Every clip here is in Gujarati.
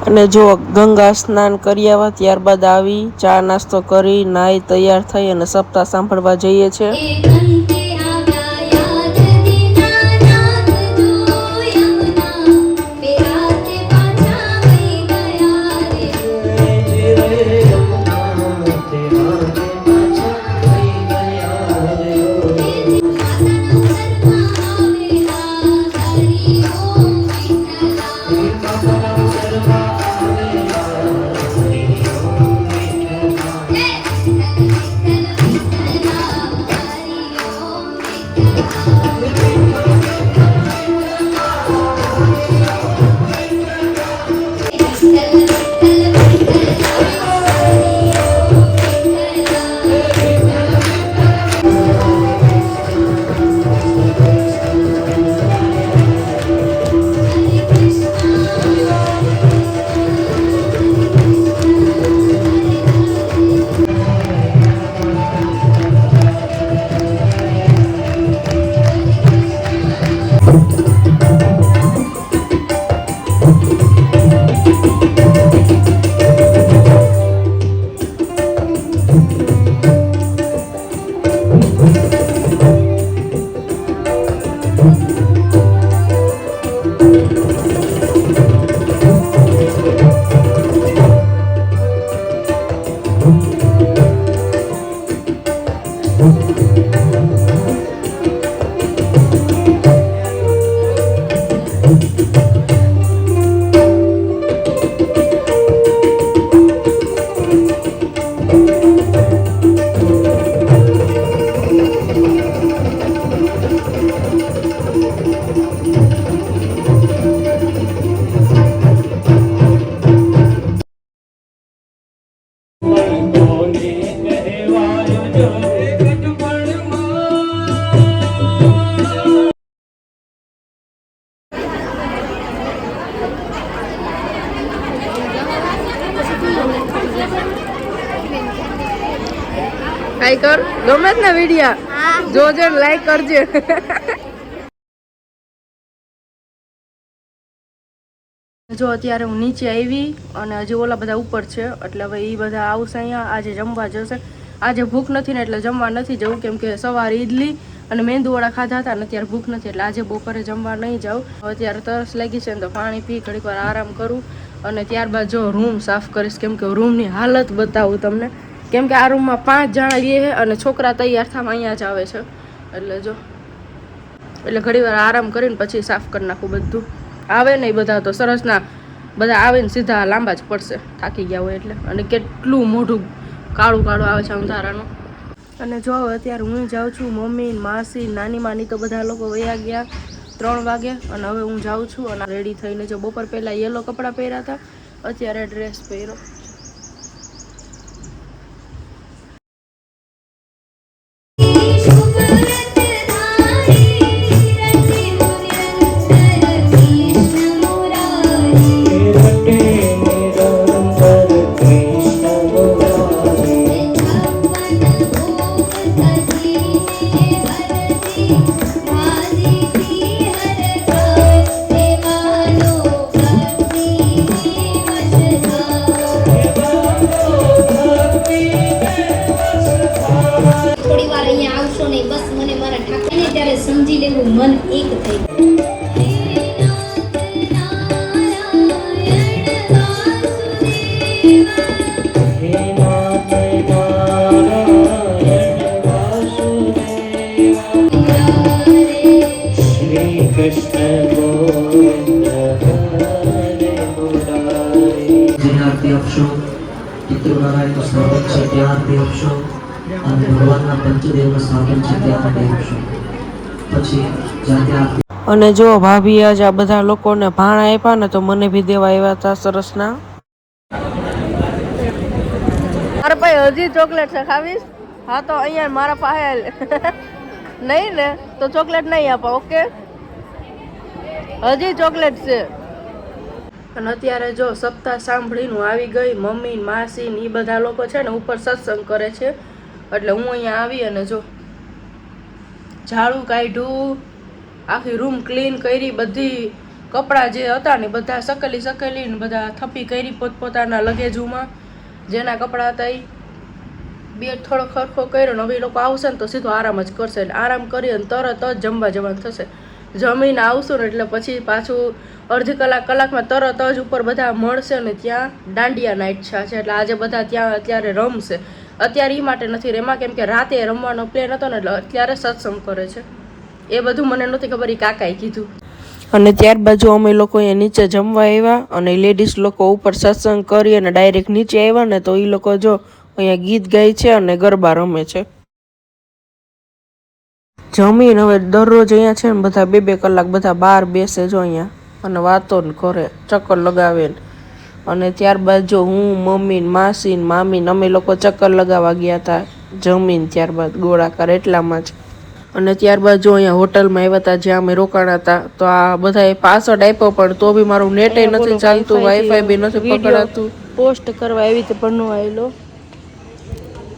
અને જો ગંગા સ્નાન કરી આવ્યા ત્યારબાદ આવી ચા નાસ્તો કરી નાઈ તૈયાર થઈ અને સપ્તાહ સાંભળવા જઈએ છે। લાઈક કર ગમે ને વિડિયા જોજે લાઈક કરજે। જો અત્યારે હું નીચે આવી અને હજી ઓલા બધા ઉપર છે એટલે હવે એ બધા આવશે અહીંયા આજે જમવા જશે। આજે ભૂખ નથી ને એટલે જમવા નથી જવું કેમ કે સવારે ઈડલી અને મેંદુવડા ખાધા હતા ને અત્યારે ભૂખ નથી એટલે આજે બપોરે જમવા નહીં જાઉં। અત્યારે તરસ લાગી છે ને તો પાણી પી ઘડીક વાર આરામ કરું અને ત્યારબાદ જો રૂમ સાફ કરીશ કેમ કે રૂમની હાલત બતાવું તમને કેમ કે આ રૂમમાં 5 જણા રહે અને છોકરા તૈયાર થવા અહીંયા જ આવે છે એટલે જો એટલે ઘડી વાર આરામ કરીને પછી સાફ કરી નાખું બધું। આવે નહીં બધા તો સરસના બધા આવે ને સીધા લાંબા જ પડશે થાકી ગયા હોય એટલે અને કેટલું મોઢું કાળું કાળું આવે છે અંધારાનું। અને જો અત્યારે હું જાઉં છું મમ્મી માસી નાની માની તો બધા લોકો વયા ગયા 3 વાગે અને હવે હું જાઉં છું અને રેડી થઈને જો બપોર પહેલાં યેલો કપડાં પહેર્યા હતા અત્યારે ડ્રેસ પહેર્યો। સમજી લેવું મન એક થઈ અને જો ભાભી આજ આ બધા લોકોને ભાણા આપ્યા ને તો મને બી દેવા આવ્યા હતા સરસના। મારા પાસે હજી ચોકલેટ છે ખાવીશ? હા તો અહીંયા મારા પાસે નહીં ને તો ચોકલેટ નહીં આપો ઓકે હજી ચોકલેટ છે। અને અત્યારે જો સપ્તાહ સાંભળીને આવી ગઈ મમ્મી માસી ને એ બધા લોકો છે ને ઉપર સત્સંગ કરે છે એટલે હું અહીંયા આવી અને જો ઝાડુ કાઢ્યું આખી રૂમ ક્લીન કરી બધી કપડાં જે હતા ને બધા સકેલી ને બધા થપ્પી કરી પોતપોતાના લગેજમાં, જેના કપડાં હતા એ બે થોડો ખરખો કર્યો ને હવે એ લોકો આવશે ને તો સીધો આરામ જ કરશે. એટલે આરામ કરી અને તરત જ જમવા જવાનું થશે. જમીને આવશું ને એટલે પછી પાછું અડધી કલાકમાં તરત જ ઉપર બધા મળશે ને ત્યાં દાંડિયા નાઇટ છે. એટલે આજે બધા ત્યાં અત્યારે રમશે. અત્યારે એ માટે નથી રમ્યા કેમ કે રાતે રમવાનો પ્લેન હતો ને એટલે અત્યારે સત્સંગ કરે છે. એ બધું મને નથી ખબર, એ કાકાએ કીધું. અને ત્યારબાદ જો અમે લોકો અહીંયા નીચે જમવા આવ્યા અને લેડીઝ લોકો ઉપર સત્સંગ કરી અને ડાયરેક્ટ નીચે આવ્યા ને તો એ લોકો જો અહીંયા ગીત ગાય છે અને ગરબા રમે છે. જમીન હવે દરરોજ અહીંયા છે ને બધા 2-2 કલાક બધા બહાર બેસે જો અહીંયા અને વાતો ને કરે, ચક્કર લગાવે ને. અને ત્યારબાદ જો હું, મમ્મી, માસી ને મામી અમે લોકો ચક્કર લગાવવા ગયા હતા જમીન ત્યારબાદ ગોળાકાર એટલામાં જ. અને ત્યારબાદ જો અહીંયા હોટલમાં આવ્યા હતા જ્યાં અમે રોકાણા હતા તો આ બધા પાસવર્ડ આપ્યો પણ તો બી મારું નેટ નથી ચાલતું, વાઈફાઈ બી નથી પકડાતું. પોસ્ટ કરવા એવી રીતે પણ નો આવેલો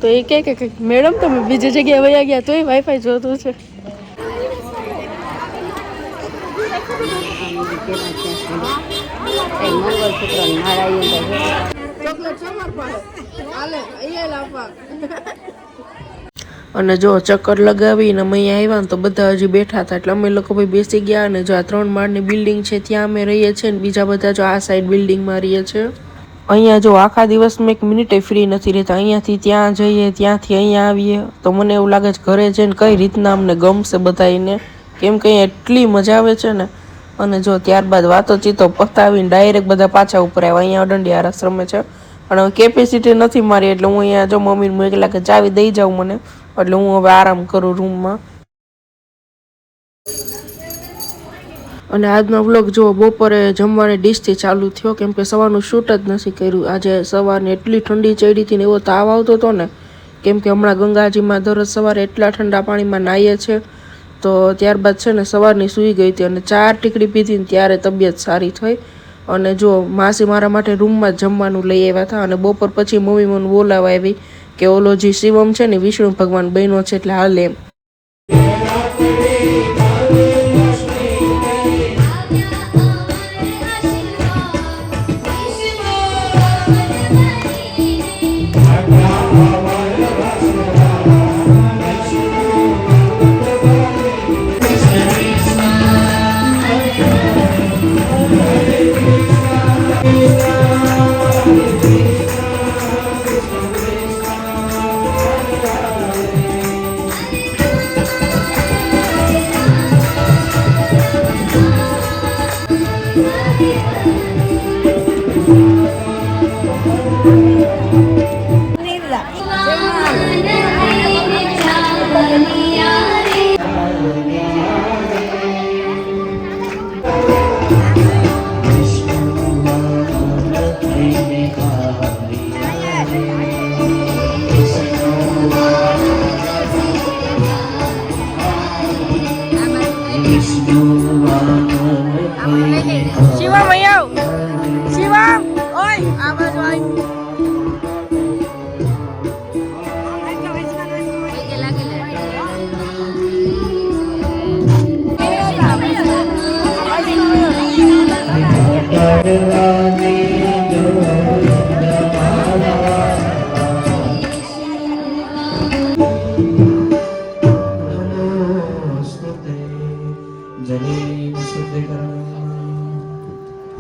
તો એ કે મેડમ તમે બીજી જગ્યાએ વયા ગયા તોય વાઈફાઈ જોતું છે. અને જો ચક્કર લગાવીને અમે અહીંયા આવ્યા ને તો બધા હજી બેઠા હતા એટલે અમે લોકો ભાઈ બેસી ગયા. અને જો આ 3 માળની બિલ્ડિંગ છે ત્યાં અમે રહીએ છીએ ને બીજા બધા જો આ સાઈડ બિલ્ડિંગમાં રહીએ છીએ. અહીંયા જો આખા દિવસમાં 1 મિનિટે ફ્રી નથી રહેતા. અહીંયાથી ત્યાં જઈએ, ત્યાંથી અહીંયા આવીએ તો મને એવું લાગે છે ઘરે જઈને કઈ રીતના અમને ગમશે બધાને, કેમ કે અહીંયા એટલી મજા આવે છે ને. અને જો ત્યારબાદ વાતોચીતો પતાવીને ડાયરેક્ટ બધા પાછા ઉપર આવ્યા. અહીંયા અડંડિયા આરસ રમે છે અને કેપેસિટી નથી મારી એટલે હું અહીંયા જો મમ્મીને મોકલા કે ચાવી દઈ જાઉં મને, એટલે હું હવે આરામ કરું રૂમમાં. અને આજનો વ્લોગ જો બપોરે જમવાની ડીશથી ચાલુ થયો કેમ કે સવારનું શૂટ જ નથી કર્યું. આજે સવારને એટલી ઠંડી ચડી હતી ને એવો તાવ આવતો હતો ને કેમ કે હમણાં ગંગાજીમાં દરરોજ સવારે એટલા ઠંડા પાણીમાં નાહીએ છે તો ત્યારબાદ છે ને સવારની સૂઈ ગઈ હતી અને 4 ટીકડી પીધી ને ત્યારે તબિયત સારી થઈ. અને જો માસી મારા માટે રૂમમાં જ જમવાનું લઈ આવ્યા હતા અને બપોર પછી મમ્મી મને બોલાવા આવી કે ઓલો જે શિવમ છે ને વિષ્ણુ ભગવાન બન્યો છે એટલે હાલ એમ. શિવમ આવ, શિવમ ઓય આ બાજુ આય.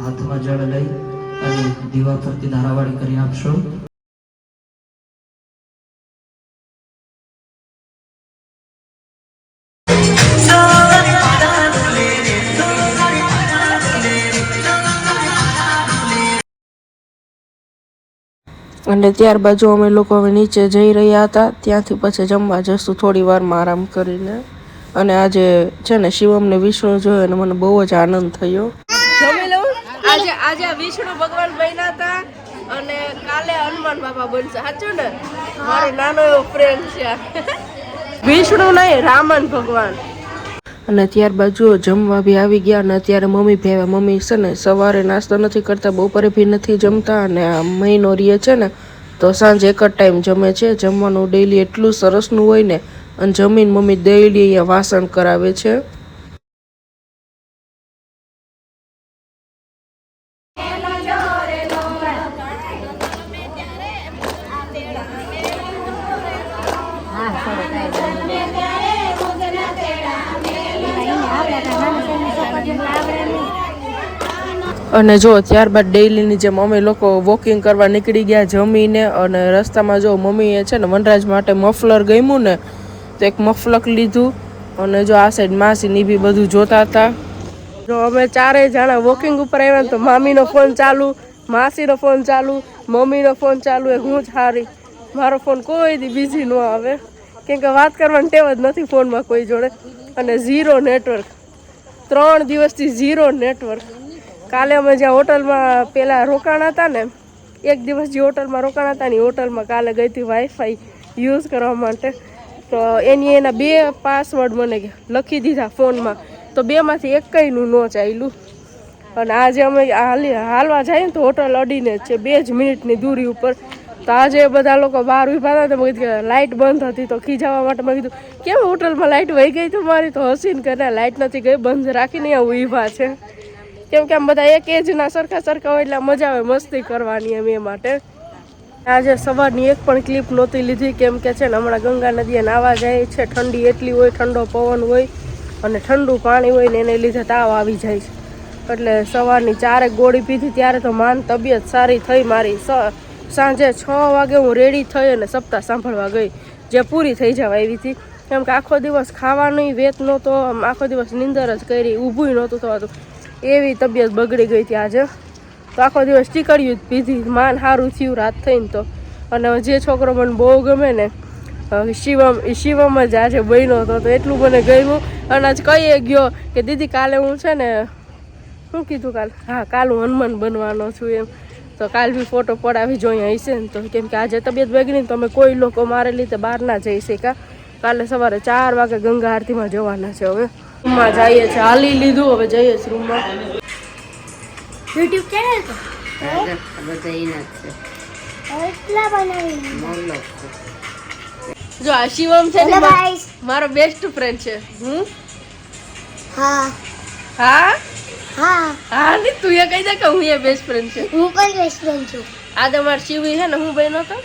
હાથમાં જળ લઈ અને દીવા પરથી ધારાવાળી કરી આપશો. અને ત્યારબાદ જો અમે લોકો હવે નીચે જઈ રહ્યા હતા, ત્યાંથી પછી જમવા જશું થોડી વારમાં આરામ કરીને. અને આજે છે ને શિવમને વિષ્ણુ જોયો અને મને બહુ જ આનંદ થયો. જમી લઉં. આજે વિષ્ણુ ભગવાન બન્યા હતા અને કાલે હનુમાન બાબા બનશે. સાચું ને? મારો નાનો એવો ફ્રેન્ડ છે વિષ્ણુ નહીં, રામન ભગવાન. અને ત્યારબાદ જો જમવા બી આવી ગયા અને અત્યારે મમ્મી ભેવા. મમ્મી છે ને સવારે નાસ્તો નથી કરતા, બપોરે બી નથી જમતા અને આ મહિનો રીએ છે ને તો સાંજે એક જ ટાઈમ જમે છે. જમવાનું ડેઈલી એટલું સરસનું હોય ને. અને જમીન મમ્મી ડેઈલી અહીંયા વાસણ કરાવે છે. અને જો ત્યારબાદ ડેઈલીની જેમ અમે લોકો વોકિંગ કરવા નીકળી ગયા જમીને. અને રસ્તામાં જો મમ્મીએ છે ને વનરાજ માટે મફલર ગમ્યું ને તો એક મફલક લીધું. અને જો આ સાઈડ માસીની બી બધું જોતા હતા. જો અમે ચારેય જણા વોકિંગ ઉપર આવ્યા તો મામીનો ફોન ચાલુ, માસીનો ફોન ચાલુ, મમ્મીનો ફોન ચાલુ. હું જ હારી, મારો ફોન કોઈ દી બીઝી ન આવે, કેમ કે વાત કરવાની ટેવ જ નથી ફોનમાં કોઈ જોડે. અને ઝીરો નેટવર્ક, 3 દિવસથી ઝીરો નેટવર્ક. કાલે અમે જ્યાં હોટલમાં પેલા રોકાણા હતા ને, એક દિવસ જે હોટલમાં રોકાણા હતા ને હોટલમાં કાલે ગઈ હતી વાઈફાઈ યુઝ કરવા માટે. તો એના 2 પાસવર્ડ મને લખી દીધા ફોનમાં, તો 2માંથી એકયનું ન ચાલ્યું. અને આજે અમે હાલવા જઈએ ને તો હોટલ અડીને જ છે, 2 જ મિનિટની દૂરી ઉપર. તો આજે બધા લોકો બહાર ઉભા હતા તો મેં કીધું લાઇટ બંધ હતી તો ખીજાવા માટે મેં કીધું કેમ હોટલમાં લાઇટ વહી ગઈ તમારી? તો હસીને કરે લાઇટ નથી ગઈ, બંધ રાખીને આવું ઊભા છે. કેમ કે આમ બધા એક એજના સરખા હોય એટલે મજા આવે મસ્તી કરવાની એમ, એ માટે. આજે સવારની એક પણ ક્લિપ નહોતી લીધી, કેમ કે છે ને હમણાં ગંગા નદીએ નાવા જાય છે. ઠંડી એટલી હોય, ઠંડો પવન હોય અને ઠંડુ પાણી હોય ને એને લીધે તાવ આવી જાય છે. એટલે સવારની 4 ગોળી પીધી ત્યારે તો માન તબિયત સારી થઈ મારી. સાંજે 6 વાગે હું રેડી થઈ અને સપ્તાહ સાંભળવા ગઈ, જે પૂરી થઈ જવા આવી હતી. કેમ કે આખો દિવસ ખાવાનું વેત નહોતો, આખો દિવસ નીંદર જ કરી, ઊભું નહોતું થવાતું, એવી તબિયત બગડી ગઈ હતી આજે. તો આખો દિવસ ટીકડ્યું જ પીધી, માન સારું થયું રાત થઈને તો. અને જે છોકરો મને બહુ ગમે ને શિવમ જ આજે બન્યો હતો, તો એટલું મને ગમ્યું. અને આજ કહીએ ગયો કે દીદી કાલે હું છે ને, શું કીધું કાલે? હા, કાલ હું હનુમાન બનવાનો છું એમ. તો કાલ બી ફોટો પડાવી જોઈએ હશે ને. તો કેમ કે આજે તબિયત બગડી ને તો અમે કોઈ લોકો મારે લીધે બહાર ના જઈ શક્યા. કાલે સવારે 4 વાગે ગંગા આરતીમાં જવાના છે. હવે રૂમમાં જઈએ છીએ, હાલી લીધું, હવે જઈએ છીએ રૂમમાં. યુટ્યુબ ચેનલ જો આ શિવમ છે ને મારો બેસ્ટ ફ્રેન્ડ છે. હા હા હા હા ને તું એ કહી દે કે હું એ બેસ્ટ ફ્રેન્ડ છે. હું પણ બેસ્ટ ફ્રેન્ડ છું. આ તમાર શિવી છે ને, હું બન્યો તો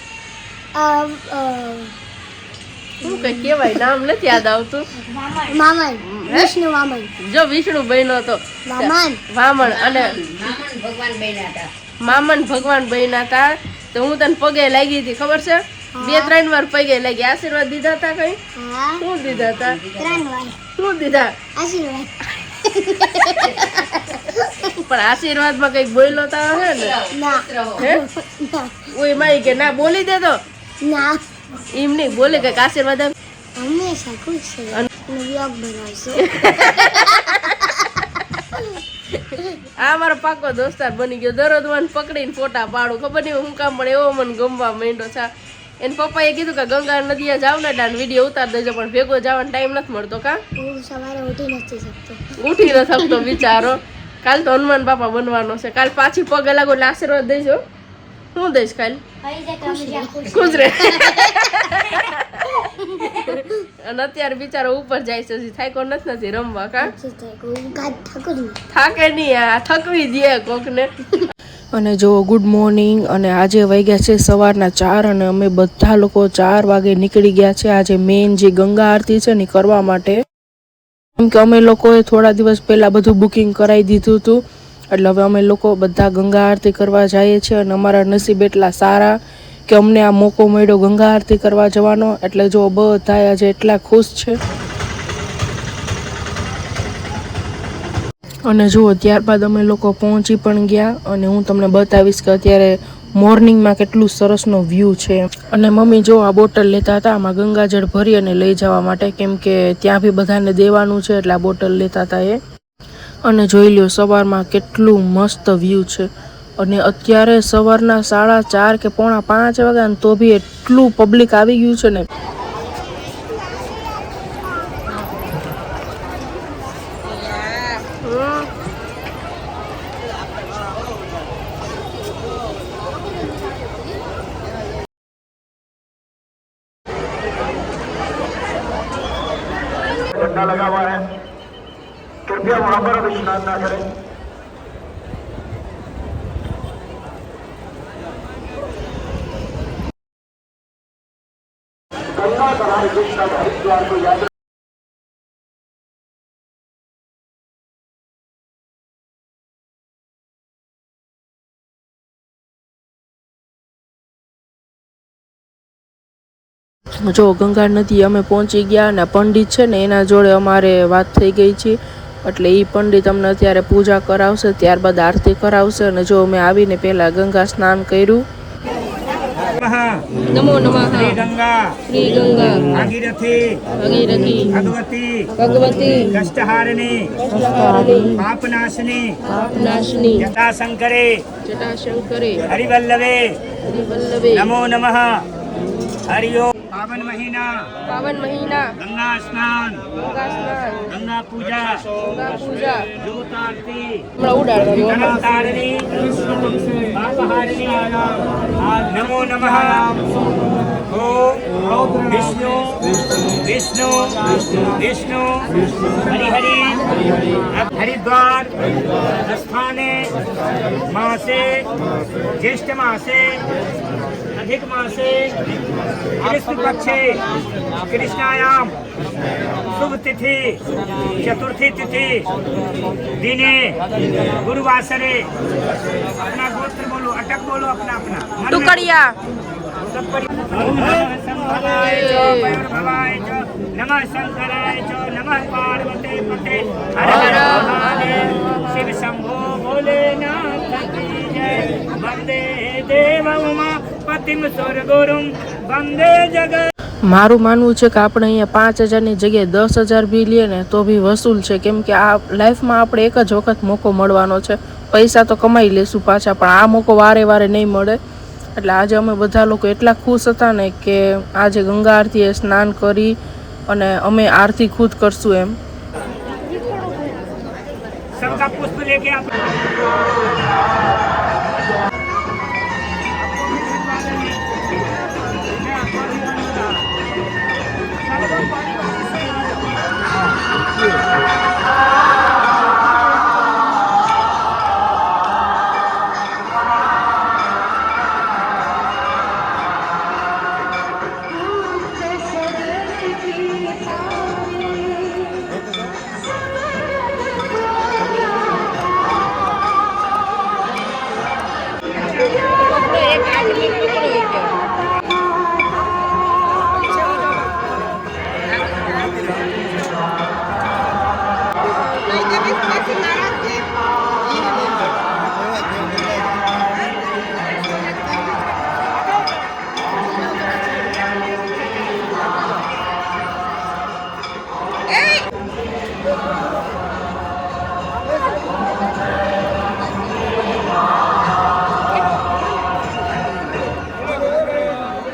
શું કઈ કેવાય, નામ નથી યાદ આવતું. વામન, વિષ્ણુ વામન. જો વિષ્ણુ બન્યો તો વામન, અને મામન ભગવાન બન્યા હતા. તો હું તને પગે લાગી હતી, ખબર છે? 2-3 વાર પગે લાગી. આશીર્વાદ દીધા હતા કઈ? શું દીધા હતા? 3 વાર. શું દીધા? આશીર્વાદ. પણ આશીર્વાદ માં કઈક બોલ્યો તા હે ને? હે ઓય માઈ કે ના બોલી દે તો ના, એમ નહીં બોલે કે આશીર્વાદ આપ. હંમેશા ખુશ છે અને વ્લોગ બનાવશે. આ મારો પાકો દોસ્તાર બની ગયો. દરરોજ મને પકડીને ફોટા પાડું, ખબર નહીં હું કામ, પણ એવો મને ગમવા માંડ્યો છે. એને પપ્પાએ કીધું કે ગંગા નદીએ જાવ ને એટલે વિડીયો ઉતાર દેજો, પણ ભેગો જવાનો ટાઈમ નથી મળતો. કા હું સવારે ઉઠી નથી શકતો. ઉઠી ન શકતો બિચારો. કાલ તો હનુમાન બાપા બનવાનો છે. કાલ પાછી પગે લાગો એટલે આશીર્વાદ દેજો. હું દઈશ કાલ? ખુશ રહે. અને અત્યારે બિચારો ઉપર જાય છે, હજી થાક્યો નથી રમવા. કા થાકે નહીં, આ થકવી દે કોકને. અને જો ગુડ મોર્નિંગ. અને આજે વાગ્યા છે સવારના 4 અને અમે બધા લોકો 4 વાગે નીકળી ગયા છે આજે મેઇન જે ગંગા આરતી છે ને કરવા માટે. કેમ કે અમે લોકોએ થોડા દિવસ પહેલા બધું બુકિંગ કરાવી દીધું હતું. એટલે હવે અમે લોકો બધા ગંગા આરતી કરવા જઈએ છીએ. અને અમારા નસીબ એટલા સારા કે અમને આ મોકો મળ્યો ગંગા આરતી કરવા જવાનો. એટલે જો બધા આજે એટલા ખુશ છે. અને જુઓ ત્યારબાદ અમે લોકો પહોંચી પણ ગયા. અને હું તમને બતાવીશ કે અત્યારે મોર્નિંગમાં કેટલું સરસનો વ્યૂ છે. અને મમ્મી જો આ બોટલ લેતા હતા, આમાં ગંગાજળ ભરી અને લઈ જવા માટે, કેમ કે ત્યાં બી બધાને દેવાનું છે એટલે આ બોટલ લેતા હતા એ. અને જોઈ લ્યો સવારમાં કેટલું મસ્ત વ્યૂ છે. અને અત્યારે સવારના 4:30 કે 4:45 વાગ્યા તો બી એટલું પબ્લિક આવી ગયું છે ને. झंडा लगा हुआ है, कृपया वहां पर अब स्नान ना करें। गंगा बहार कृष्णा हरिद्वार को याद જો ગંગા નદી અમે પહોંચી ગયા અને પંડિત છે ને એના જોડે અમારે વાત થઈ ગઈ છે, એટલે એ પંડિત અમને અત્યારે પૂજા કરાવશે, ત્યારબાદ આરતી કરાવશે. અને જો અમે આવીને પહેલા ગંગા સ્નાન કર્યું. નમો નમઃ શ્રી ગંગા ભાગીરથી ભગવતી કષ્ટહારિણી પાપનાશિની જટાશંકરે હરિવલ્લભે નમો નમઃ. હરિ ઓમ. पावन महीना गंगा स्नान गंगा पूजा ज्योत आरती तारिणी पापहारिणी नमो नमः. ओम विष्णु विष्णु विष्णु हरि हरि. हरिद्वार स्थाने मासे ज्येष्ठ मासे अधिक मासे कृष्ण पक्षे कृष्णायाम शुभ तिथि चतुर्थी तिथि दिने गुरुवासरे. अपना गोत्र बोलो, अटक बोलो अपना अपना टुकड़िया नमः शंकराय च नमः पार्वती पते हर हर महादेव. शिव शंभो भोलेनाथ की जय. वंदे देव उमा पतिम स्वर्गुरुम वंदे जगत. મારું માનવું છે કે આપણે અહીંયા 5,000ની જગ્યાએ 10,000 બી લઈએ ને તો બી વસૂલ છે, કેમ કે આ લાઈફમાં આપણે એક જ વખત મોકો મળવાનો છે. પૈસા તો કમાઈ લેશું પાછા, પણ આ મોકો વારે વારે નહીં મળે. એટલે આજે અમે બધા લોકો એટલા ખુશ હતા ને કે આજે ગંગા આરતીએ સ્નાન કરી અને અમે આરતી ખુદ કરશું એમ. सबका पुष्प लेके आप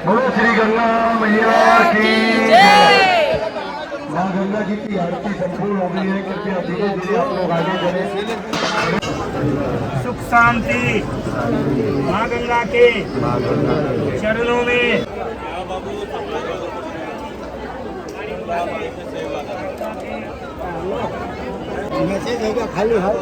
बोलो श्री गंगा मैया की जय. माँ गंगा जी की आरती संपूर्ण हो गई है. कृपया धीरे धीरे आप लोग आगे बढ़े. सुख शांति माँ गंगा के चरणों में. खाली है